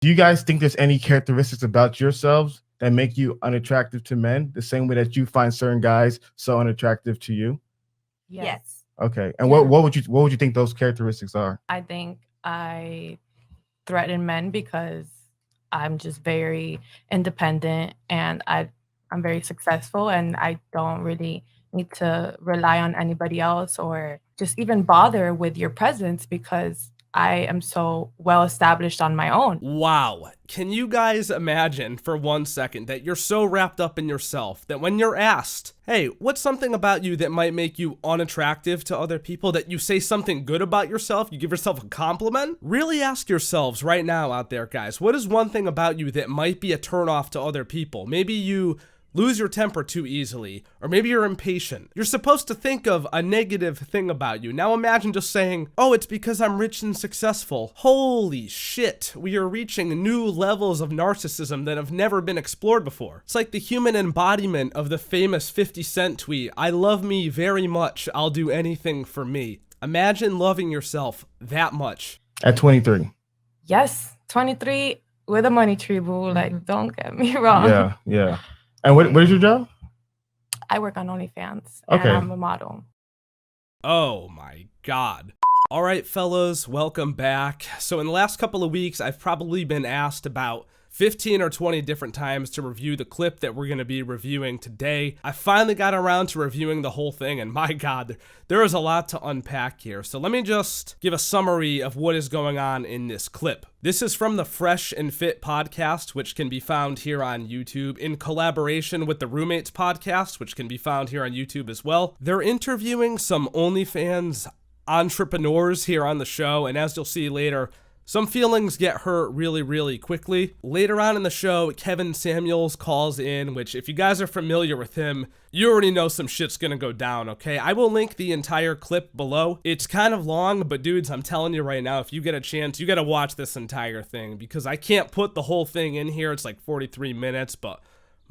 Do you guys think there's any characteristics about yourselves that make you unattractive to men, the same way that you find certain guys so unattractive to you? Yes. Okay. And what would you think those characteristics are? I think I threaten men because I'm just very independent and I'm very successful and I don't really need to rely on anybody else or just even bother with your presence because I am so well established on my own. Wow. Can you guys imagine for 1 second that you're so wrapped up in yourself that when you're asked, hey, what's something about you that might make you unattractive to other people, that you say something good about yourself, you give yourself a compliment? Really ask yourselves right now out there, guys, what is one thing about you that might be a turnoff to other people? Maybe you lose your temper too easily, or maybe you're impatient. You're supposed to think of a negative thing about you. Now imagine just saying, oh, it's because I'm rich and successful. Holy shit, we are reaching new levels of narcissism that have never been explored before. It's like the human embodiment of the famous 50 Cent tweet, I love me very much, I'll do anything for me. Imagine loving yourself that much. At 23. Yes, 23 with a money tree, boo. Like, don't get me wrong. Yeah, yeah. And what is your job? I work on OnlyFans Okay. and I'm a model. Oh my God. All right, fellas, welcome back. So in the last couple of weeks, I've probably been asked about 15 or 20 different times to review the clip that we're going to be reviewing today. I finally got around to reviewing the whole thing, and my God, there is a lot to unpack here. So let me just give a summary of what is going on in this clip. This is from the Fresh and Fit podcast, which can be found here on YouTube, in collaboration with the Roommates podcast, which can be found here on YouTube as well. They're interviewing some OnlyFans entrepreneurs here on the show, and as you'll see later, some feelings get hurt really, really quickly. Later on in the show, Kevin Samuels calls in, which if you guys are familiar with him, you already know some shit's gonna go down, okay? I will link the entire clip below. It's kind of long, but dudes, I'm telling you right now, if you get a chance, you gotta watch this entire thing because I can't put the whole thing in here. It's like 43 minutes, but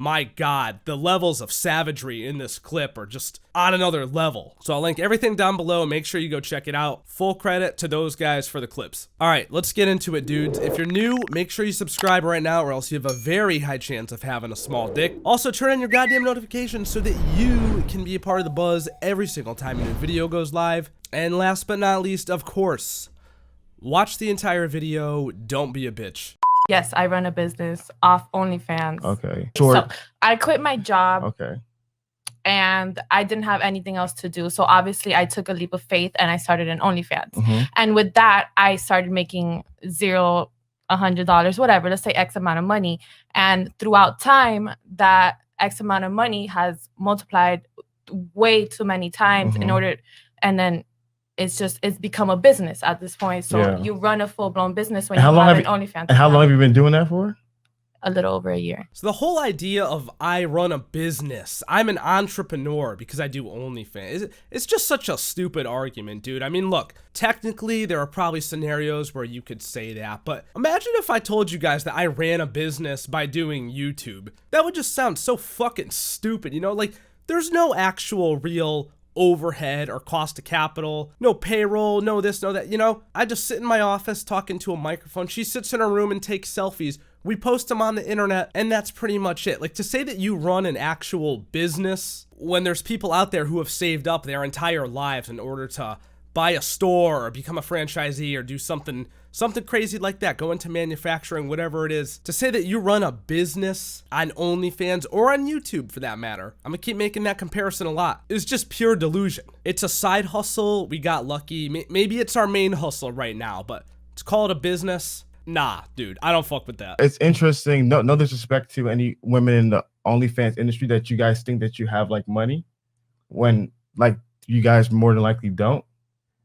my God, the levels of savagery in this clip are just on another level. So I'll link everything down below and make sure you go check it out. Full credit to those guys for the clips. All right, let's get into it, dudes. If you're new, make sure you subscribe right now or else you have a very high chance of having a small dick. Also, turn on your goddamn notifications so that you can be a part of the buzz every single time a new video goes live. And last but not least, of course, watch the entire video. Don't be a bitch. Yes, I run a business off OnlyFans. Okay. So I quit my job. Okay. And I didn't have anything else to do. So obviously I took a leap of faith and I started an OnlyFans. And with that, I started making $0, $100, whatever, let's say X amount of money. And throughout time, that X amount of money has multiplied way too many times in order, and then it's become a business at this point. So you run a full-blown business when you have an OnlyFans. And how long have you been doing that for? A little over a year. So the whole idea of I run a business, I'm an entrepreneur because I do OnlyFans, it's just such a stupid argument, dude. I mean, look, technically there are probably scenarios where you could say that, but imagine if I told you guys that I ran a business by doing YouTube. That would just sound so fucking stupid, you know? Like, there's no actual real overhead or cost of capital, no payroll, no this, no that, you know? I just sit in my office talking to a microphone. She sits in her room and takes selfies. We post them on the internet, and that's pretty much it. Like, to say that you run an actual business when there's people out there who have saved up their entire lives in order to buy a store or become a franchisee or do something crazy like that, go into manufacturing, whatever it is, to say that you run a business on OnlyFans or on YouTube for that matter, I'm gonna keep making that comparison a lot, is just pure delusion. It's a side hustle. We got lucky. Maybe it's our main hustle right now, but to call it a business, nah, dude, I don't fuck with that. It's interesting. No disrespect to any women in the OnlyFans industry that you guys think that you have like money when like you guys more than likely don't.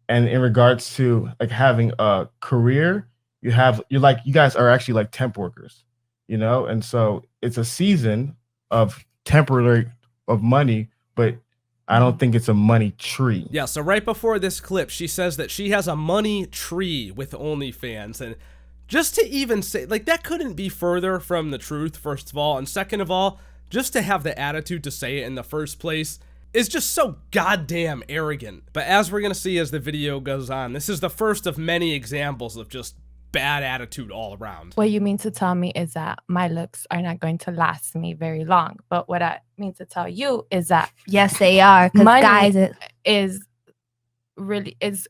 And in regards to like having a career, you guys are actually like temp workers, you know? And so it's a season of temporary of money, but I don't think it's a money tree. Yeah, so right before this clip, she says that she has a money tree with OnlyFans. And just to even say, like, that couldn't be further from the truth, first of all. And second of all, just to have the attitude to say it in the first place is just so goddamn arrogant. But as we're gonna see as the video goes on, this is the first of many examples of just bad attitude all around. What you mean to tell me is that my looks are not going to last me very long. But what I mean to tell you is that yes, they are. Because money guys is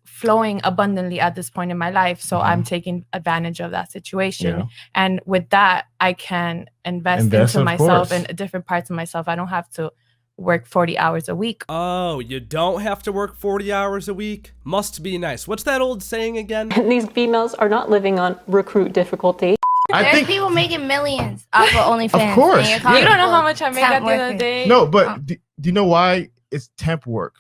flowing abundantly at this point in my life. So I'm taking advantage of that situation. Yeah. And with that, I can invest into myself and different parts of myself. I don't have to work 40 hours a week. Oh, you don't have to work 40 hours a week? Must be nice. What's that old saying again? These females are not living on recruit difficulty. There's people making millions off of OnlyFans. Of course. You don't know how much I made at the other day. No, but do you know why it's temp work?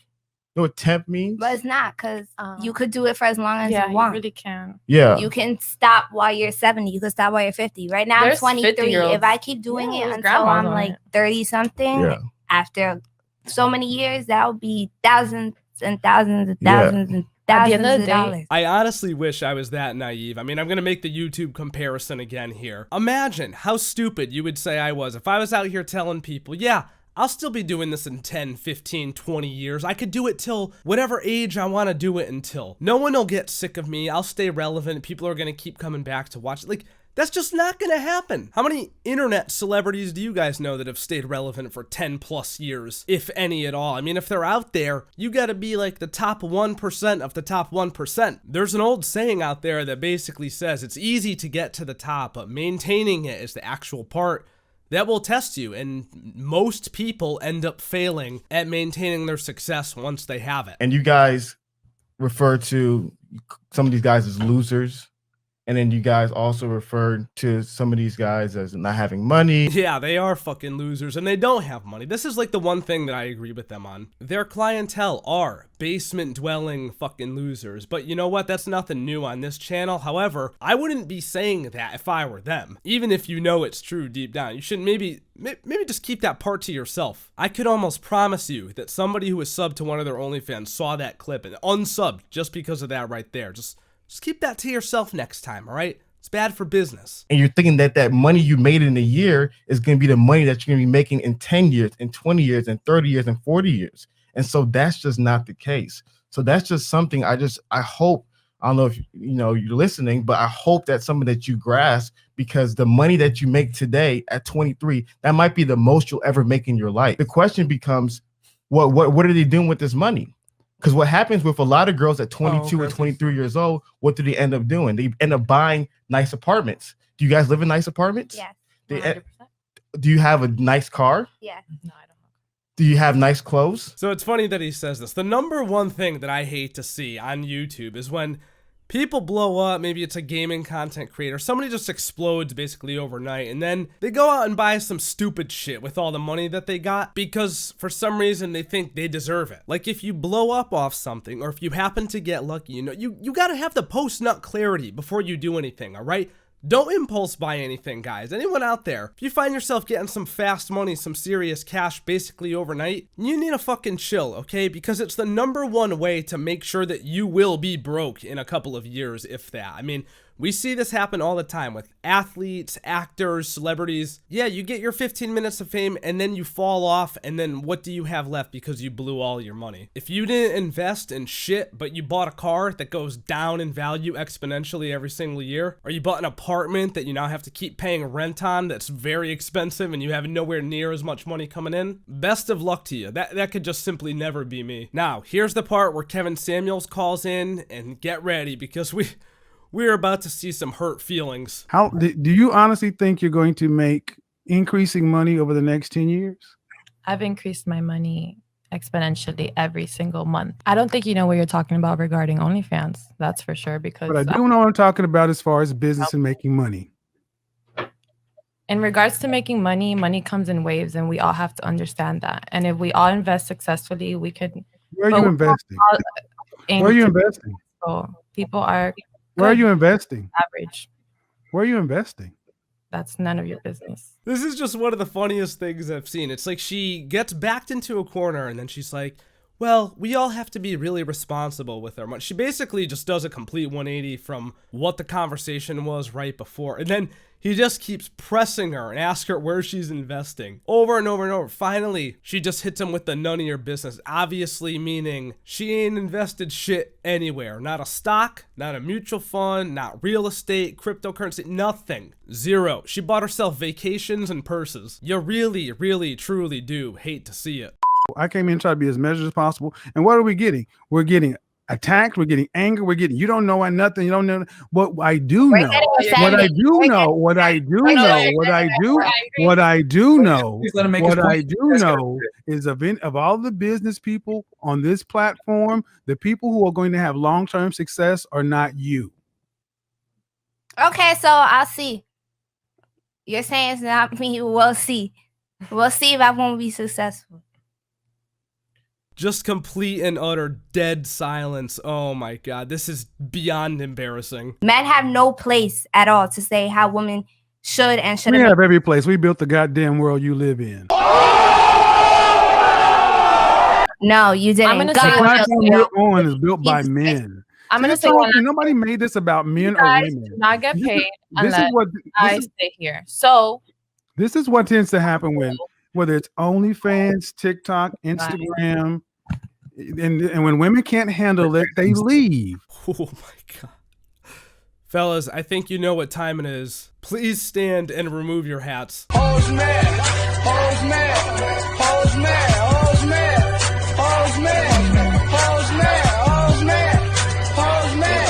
You know what temp means? But it's not, because you could do it for as long as Yeah, you want. you really can. Yeah. You can stop while you're 70. You can stop while you're 50. Right now, There's I'm 23. 50-year-olds. If I keep doing it until grandmas I'm on like it. 30-something, Yeah. after so many years, that would be thousands and thousands and Yeah. thousands and At the end thousands of of the day, dollars. I honestly wish I was that naive. I mean, I'm going to make the YouTube comparison again here. Imagine how stupid you would say I was if I was out here telling people, yeah, I'll still be doing this in 10, 15, 20 years. I could do it till whatever age I want to do it until. No one will get sick of me. I'll stay relevant. People are going to keep coming back to watch. Like, that's just not going to happen. How many internet celebrities do you guys know that have stayed relevant for 10 plus years, if any at all? I mean, if they're out there, you got to be like the top 1% of the top 1%. There's an old saying out there that basically says it's easy to get to the top, but maintaining it is the actual part that will test you, and most people end up failing at maintaining their success once they have it. And you guys refer to some of these guys as losers. And then you guys also referred to some of these guys as not having money. Yeah, they are fucking losers and they don't have money. This is like the one thing that I agree with them on. Their clientele are basement dwelling fucking losers. But you know what? That's nothing new on this channel. However, I wouldn't be saying that if I were them. Even if you know it's true deep down. You should maybe just keep that part to yourself. I could almost promise you that somebody who was subbed to one of their OnlyFans saw that clip and unsubbed just because of that right there. Just keep that to yourself next time, all right? It's bad for business. And you're thinking that that money you made in a year is going to be the money that you're going to be making in 10 years, in 20 years, in 30 years, and 40 years. And so that's just not the case. So that's just something I hope, I don't know if you're listening, but I hope that's something that you grasp, because the money that you make today at 23, that might be the most you'll ever make in your life. The question becomes, what are they doing with this money? Because what happens with a lot of girls at 22 or 23 years old, what do they end up doing? They end up buying nice apartments. Do you guys live in nice apartments? Yes. Do you have a nice car? Yes. No, I don't. Do you have nice clothes? So it's funny that he says this. The number one thing that I hate to see on YouTube is when people blow up. Maybe it's a gaming content creator. Somebody just explodes basically overnight, and then they go out and buy some stupid shit with all the money that they got because for some reason they think they deserve it. Like if you blow up off something, or if you happen to get lucky, you got to have the post-nut clarity before you do anything, all right? Don't impulse buy anything, guys. Anyone out there, if you find yourself getting some fast money, some serious cash basically overnight, you need to fucking chill, okay? Because it's the number one way to make sure that you will be broke in a couple of years, if that. I mean, we see this happen all the time with athletes, actors, celebrities. Yeah, you get your 15 minutes of fame and then you fall off, and then what do you have left because you blew all your money? If you didn't invest in shit, but you bought a car that goes down in value exponentially every single year, or you bought an apartment that you now have to keep paying rent on that's very expensive and you have nowhere near as much money coming in, best of luck to you. That could just simply never be me. Now, here's the part where Kevin Samuels calls in, and get ready because we're about to see some hurt feelings. How do you honestly think you're going to make increasing money over the next 10 years? I've increased my money exponentially every single month. I don't think you know what you're talking about regarding OnlyFans. That's for sure. Because But I do know what I'm talking about as far as business and making money. in regards to making money, money comes in waves, and we all have to understand that. And if we all invest successfully, we could. Where are you investing? Where are you investing? So people are. Where are you investing? Average. Where are you investing? That's none of your business. This is just one of the funniest things I've seen. It's like she gets backed into a corner and then she's like, well, we all have to be really responsible with our money. She basically just does a complete 180 from what the conversation was right before. And then he just keeps pressing her and asks her where she's investing over and over and over. Finally, she just hits him with the none of your business, obviously meaning she ain't invested shit anywhere. Not a stock, not a mutual fund, not real estate, cryptocurrency, nothing. Zero. She bought herself vacations and purses. You really, really, truly do hate to see it. I came in and tried to be as measured as possible. And what are we getting? We're getting attacked. We're getting anger. We're getting, you don't know nothing. You don't know what I do know. What I do know. What I do know. What I do. What I do know. What I do know is of all the business people on this platform, the people who are going to have long-term success are not you. Okay, so I'll see. You're saying it's not me. We'll see. We'll see if I won't be successful. Just complete and utter dead silence. Oh my God, this is beyond embarrassing. Men have no place at all to say how women should and shouldn't. We have every place. We built the goddamn world you live in. No, you didn't. I'm gonna The say platform you're on is built by men. I'm gonna say nobody made this about men or women. do not get paid This unless I stay here. So this is what tends to happen when, whether it's OnlyFans, TikTok, Instagram, and when women can't handle it, they leave. Oh my God. Fellas, I think you know what time it is. Please stand and remove your hats. Hose man, hose man, hose man, hose man, hose man, hose man, hose man, hose man,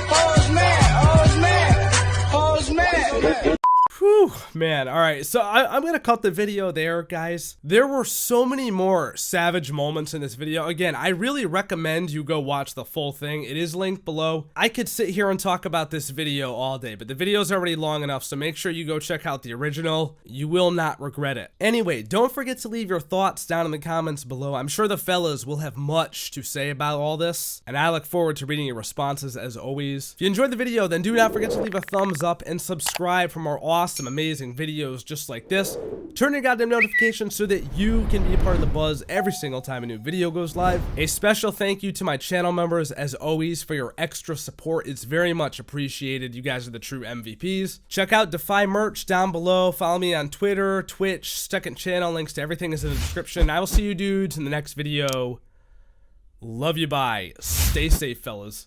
hose man, hose man, hose man. Whew, man. All right, so I'm going to cut the video there, guys. There were so many more savage moments in this video. Again, I really recommend you go watch the full thing. It is linked below. I could sit here and talk about this video all day, but the video is already long enough, so make sure you go check out the original. You will not regret it. Anyway, don't forget to leave your thoughts down in the comments below. I'm sure the fellas will have much to say about all this, and I look forward to reading your responses as always. If you enjoyed the video, then do not forget to leave a thumbs up and subscribe for more awesome, amazing videos just like this. Turn your goddamn notifications so that you can be a part of the buzz every single time a new video goes live. A special thank you to my channel members as always for your extra support. It's very much appreciated. You guys are the true MVPs. Check out Defy merch down below. Follow me on Twitter, Twitch, second channel. Links to everything is in the description. I will see you dudes in the next video. Love you, bye. Stay safe, fellas.